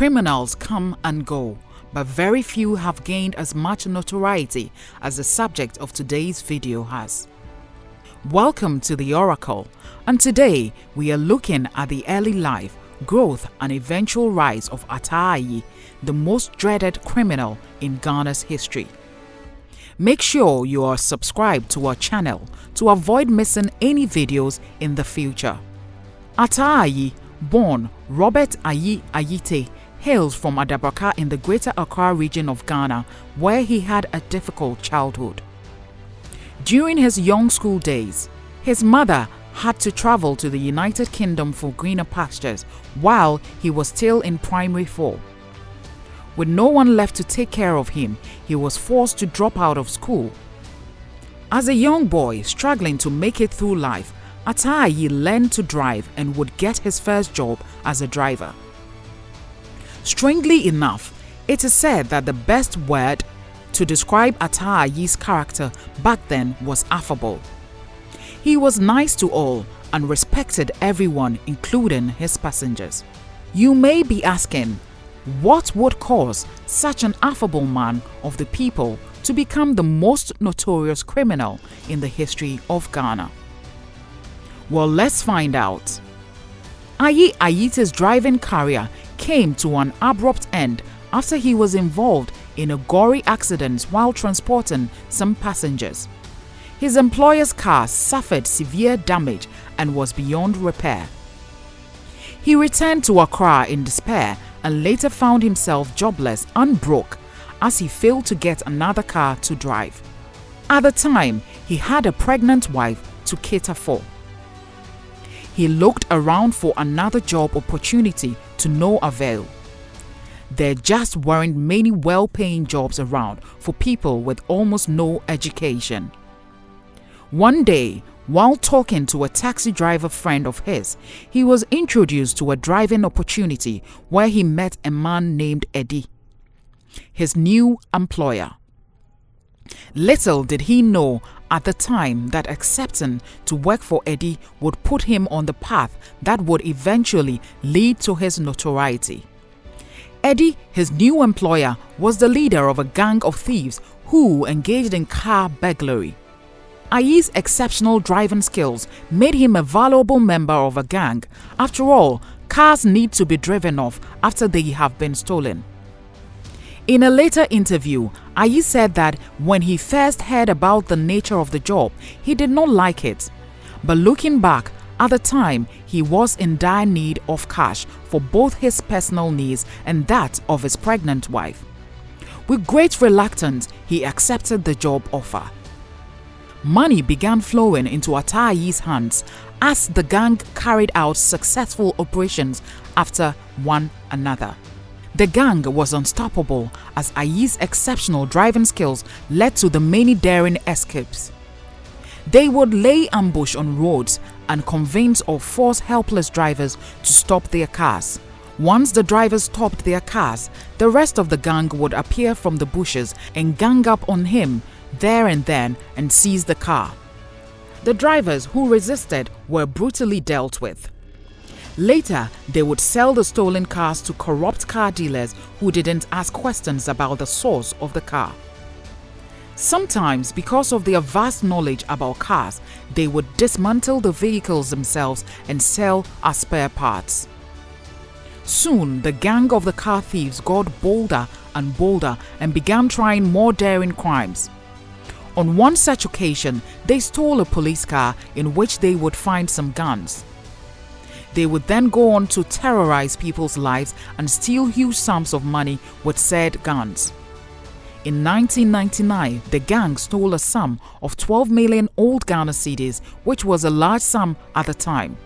Criminals come and go, but very few have gained as much notoriety as the subject of today's video has. Welcome to the Oracle, and today we are looking at the early life, growth and eventual rise of Attah Ayi, the most dreaded criminal in Ghana's history. Make sure you are subscribed to our channel to avoid missing any videos in the future. Attah Ayi, born Robert Ayi Ayite, hails from Adabraka in the Greater Accra region of Ghana, where he had a difficult childhood. During his young school days, his mother had to travel to the United Kingdom for greener pastures while he was still in primary 4. With no one left to take care of him, he was forced to drop out of school. As a young boy struggling to make it through life, Attah Ayi learned to drive and would get his first job as a driver. Strangely enough, it is said that the best word to describe Attah Ayi's character back then was affable. He was nice to all and respected everyone, including his passengers. You may be asking, what would cause such an affable man of the people to become the most notorious criminal in the history of Ghana? Well, let's find out. Ayi Ayite's driving career came to an abrupt end after he was involved in a gory accident while transporting some passengers. His employer's car suffered severe damage and was beyond repair. He returned to Accra in despair and later found himself jobless and broke as he failed to get another car to drive. At the time, he had a pregnant wife to cater for. He looked around for another job opportunity to no avail. There just weren't many well-paying jobs around for people with almost no education. One day, while talking to a taxi driver friend of his, he was introduced to a driving opportunity where he met a man named Eddie, his new employer. Little did he know at the time that accepting to work for Eddie would put him on the path that would eventually lead to his notoriety. Eddie, his new employer, was the leader of a gang of thieves who engaged in car burglary. Ayi's exceptional driving skills made him a valuable member of a gang. After all, cars need to be driven off after they have been stolen. In a later interview, Ayi said that when he first heard about the nature of the job, he did not like it. But looking back, at the time, he was in dire need of cash for both his personal needs and that of his pregnant wife. With great reluctance, he accepted the job offer. Money began flowing into Attah Ayi's hands as the gang carried out successful operations after one another. The gang was unstoppable as Ayi's exceptional driving skills led to the many daring escapes. They would lay ambush on roads and convince or force helpless drivers to stop their cars. Once the drivers stopped their cars, the rest of the gang would appear from the bushes and gang up on him there and then and seize the car. The drivers who resisted were brutally dealt with. Later, they would sell the stolen cars to corrupt car dealers who didn't ask questions about the source of the car. Sometimes, because of their vast knowledge about cars, they would dismantle the vehicles themselves and sell as spare parts. Soon, the gang of the car thieves got bolder and bolder and began trying more daring crimes. On one such occasion, they stole a police car in which they would find some guns. They would then go on to terrorize people's lives and steal huge sums of money with said guns. In 1999, the gang stole a sum of 12 million old Ghana cedis, which was a large sum at the time.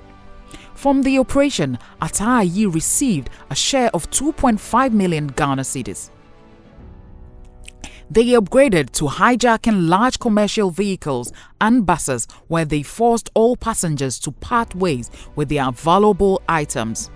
From the operation, Attah Ayi received a share of 2.5 million Ghana cedis. They upgraded to hijacking large commercial vehicles and buses where they forced all passengers to part ways with their valuable items.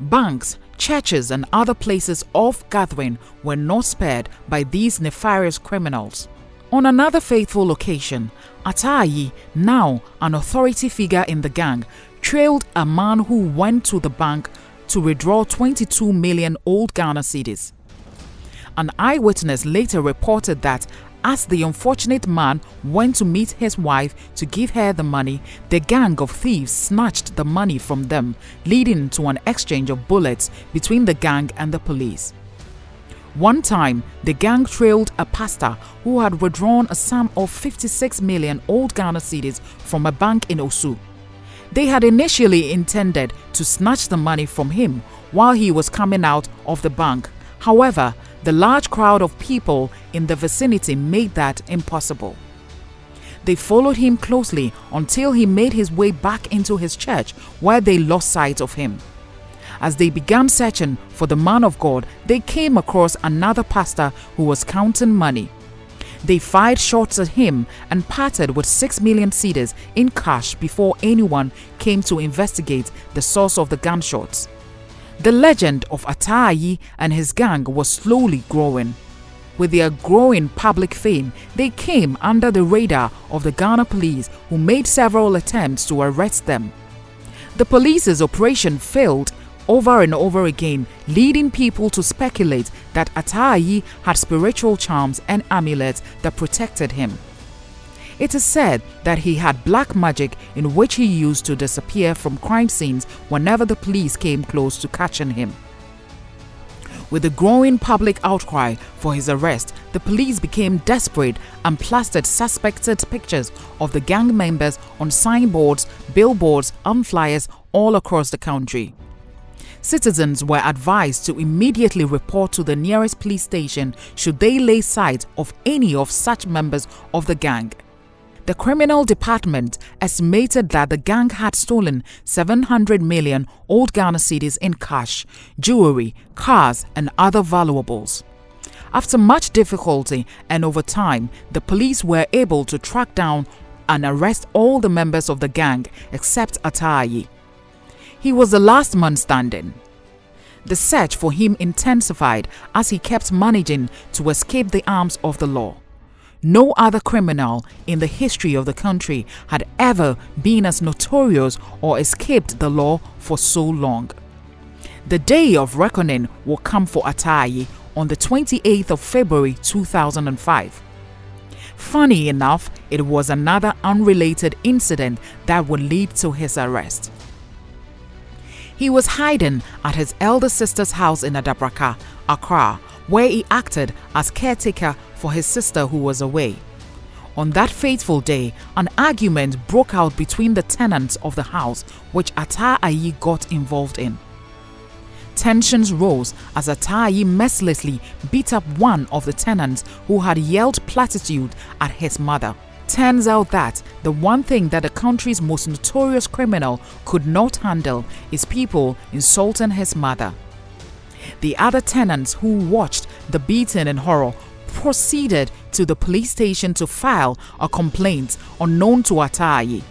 Banks, churches and other places of gathering were not spared by these nefarious criminals. On another fateful occasion, Attah Ayi, now an authority figure in the gang, trailed a man who went to the bank to withdraw 22 million old Ghana cedis. An eyewitness later reported that as the unfortunate man went to meet his wife to give her the money, the gang of thieves snatched the money from them, leading to an exchange of bullets between the gang and the police. One time, the gang trailed a pastor who had withdrawn a sum of 56 million old Ghana cedis from a bank in Osu. They had initially intended to snatch the money from him while he was coming out of the bank. However, the large crowd of people in the vicinity made that impossible. They followed him closely until he made his way back into his church, where they lost sight of him. As they began searching for the man of God, they came across another pastor who was counting money. They fired shots at him and parted with 6 million cedis in cash before anyone came to investigate the source of the gunshots. The legend of Atai and his gang was slowly growing. With their growing public fame, they came under the radar of the Ghana police, who made several attempts to arrest them. The police's operation failed over and over again, leading people to speculate that Atai had spiritual charms and amulets that protected him. It is said that he had black magic in which he used to disappear from crime scenes whenever the police came close to catching him. With the growing public outcry for his arrest, the police became desperate and plastered suspected pictures of the gang members on signboards, billboards, and flyers all across the country. Citizens were advised to immediately report to the nearest police station should they lay sight of any of such members of the gang. The criminal department estimated that the gang had stolen 700 million old Ghana cedis in cash, jewelry, cars, and other valuables. After much difficulty and over time, the police were able to track down and arrest all the members of the gang except Atai. He was the last man standing. The search for him intensified as he kept managing to escape the arms of the law. No other criminal in the history of the country had ever been as notorious or escaped the law for so long. The day of reckoning will come for Atai on the 28th of February 2005. Funny enough, it was another unrelated incident that would lead to his arrest. He was hiding at his elder sister's house in Adabraka, Accra, where he acted as caretaker for his sister who was away. On that fateful day, an argument broke out between the tenants of the house, which Atai got involved in. Tensions rose as Atai mercilessly beat up one of the tenants who had yelled platitude at his mother. Turns out that the one thing that the country's most notorious criminal could not handle is people insulting his mother. The other tenants who watched the beating in horror proceeded to the police station to file a complaint unknown to Atai.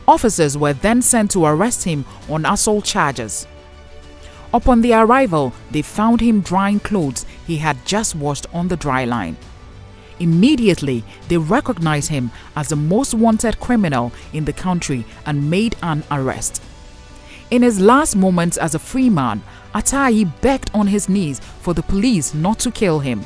Officers were then sent to arrest him on assault charges. Upon their arrival, they found him drying clothes he had just washed on the dry line. Immediately, they recognized him as the most wanted criminal in the country and made an arrest. In his last moments as a free man, Atai begged on his knees for the police not to kill him.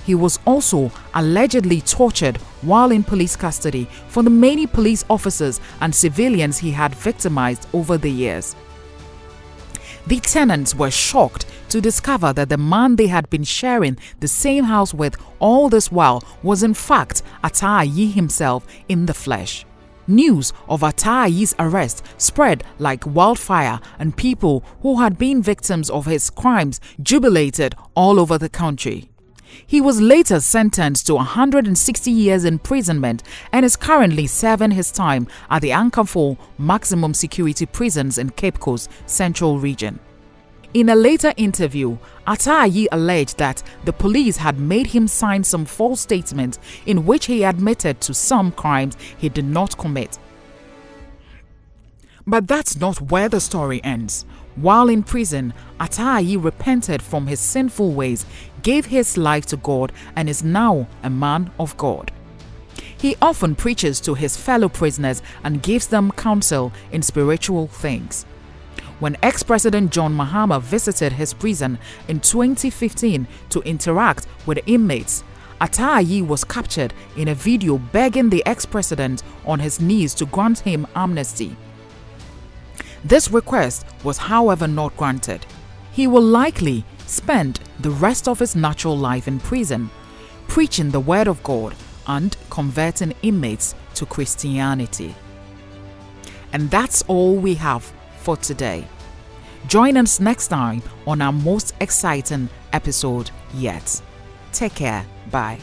He was also allegedly tortured while in police custody for the many police officers and civilians he had victimized over the years. The tenants were shocked to discover that the man they had been sharing the same house with all this while was in fact Atai himself in the flesh. News of Atai's arrest spread like wildfire, and people who had been victims of his crimes jubilated all over the country. He was later sentenced to 160 years imprisonment and is currently serving his time at the Ankamfo maximum security prisons in Cape Coast Central Region. In a later interview, Atai alleged that the police had made him sign some false statements in which he admitted to some crimes he did not commit. But that's not where the story ends. While in prison, Atai repented from his sinful ways, gave his life to God, and is now a man of God. He often preaches to his fellow prisoners and gives them counsel in spiritual things. When ex-President John Mahama visited his prison in 2015 to interact with inmates, Atta-Ayi was captured in a video begging the ex-president on his knees to grant him amnesty. This request was, however, not granted. He will likely spend the rest of his natural life in prison, preaching the word of God and converting inmates to Christianity. And that's all we have for today. Join us next time on our most exciting episode yet. Take care. Bye.